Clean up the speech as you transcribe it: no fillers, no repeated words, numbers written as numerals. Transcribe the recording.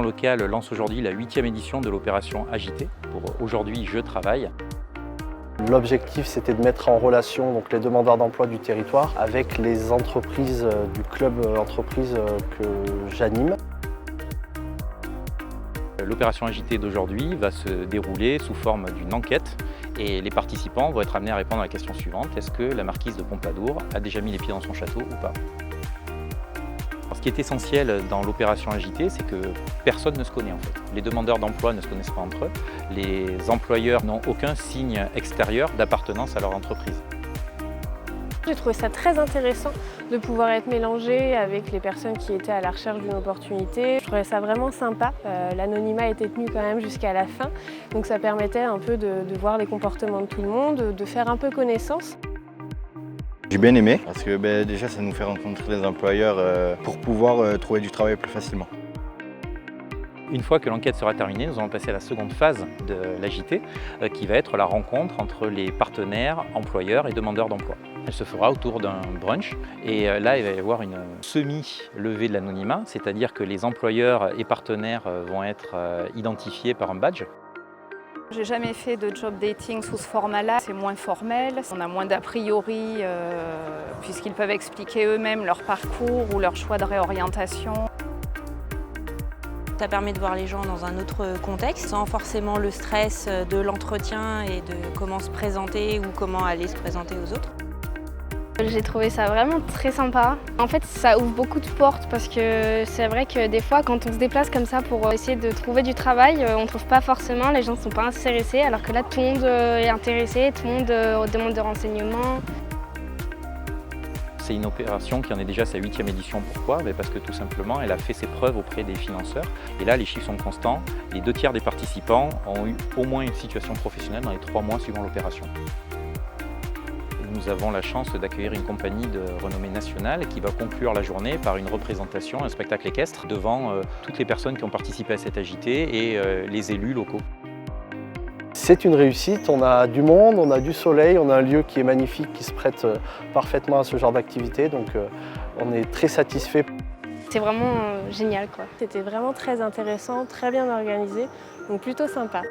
l'administration locale lance aujourd'hui la 8e édition de l'opération Agité, pour Aujourd'hui Je travaille. L'objectif, c'était de mettre en relation donc, les demandeurs d'emploi du territoire avec les entreprises du club entreprise que j'anime. L'opération Agité d'aujourd'hui va se dérouler sous forme d'une enquête et les participants vont être amenés à répondre à la question suivante: est-ce que la marquise de Pompadour a déjà mis les pieds dans son château ou pas? Alors, ce qui est essentiel dans l'opération Agité, c'est que personne ne se connaît en fait. Les demandeurs d'emploi ne se connaissent pas entre eux, les employeurs n'ont aucun signe extérieur d'appartenance à leur entreprise. J'ai trouvé ça très intéressant de pouvoir être mélangé avec les personnes qui étaient à la recherche d'une opportunité. Je trouvais ça vraiment sympa. L'anonymat était tenu quand même jusqu'à la fin, donc ça permettait un peu de voir les comportements de tout le monde, de faire un peu connaissance. J'ai bien aimé parce que déjà ça nous fait rencontrer des employeurs pour pouvoir trouver du travail plus facilement. Une fois que l'enquête sera terminée, nous allons passer à la seconde phase de l'Agité, qui va être la rencontre entre les partenaires, employeurs et demandeurs d'emploi. Elle se fera autour d'un brunch et là il va y avoir une semi-levée de l'anonymat, c'est-à-dire que les employeurs et partenaires vont être identifiés par un badge. J'ai jamais fait de job dating sous ce format-là, c'est moins formel, on a moins d'a priori puisqu'ils peuvent expliquer eux-mêmes leur parcours ou leur choix de réorientation. Ça permet de voir les gens dans un autre contexte, sans forcément le stress de l'entretien et de comment se présenter ou comment aller se présenter aux autres. J'ai trouvé ça vraiment très sympa. En fait, ça ouvre beaucoup de portes parce que c'est vrai que des fois, quand on se déplace comme ça pour essayer de trouver du travail, on ne trouve pas forcément, les gens ne sont pas intéressés, alors que là, tout le monde est intéressé, tout le monde demande des renseignements. C'est une opération qui en est déjà sa 8e édition. Pourquoi? Parce que tout simplement, elle a fait ses preuves auprès des financeurs. Et là, les chiffres sont constants. Les 2/3 des participants ont eu au moins une situation professionnelle dans les 3 mois suivant l'opération. Nous avons la chance d'accueillir une compagnie de renommée nationale qui va conclure la journée par une représentation, un spectacle équestre devant toutes les personnes qui ont participé à cette Agité et les élus locaux. C'est une réussite, on a du monde, on a du soleil, on a un lieu qui est magnifique, qui se prête parfaitement à ce genre d'activité, donc on est très satisfait. C'est vraiment génial, quoi. C'était vraiment très intéressant, très bien organisé, donc plutôt sympa.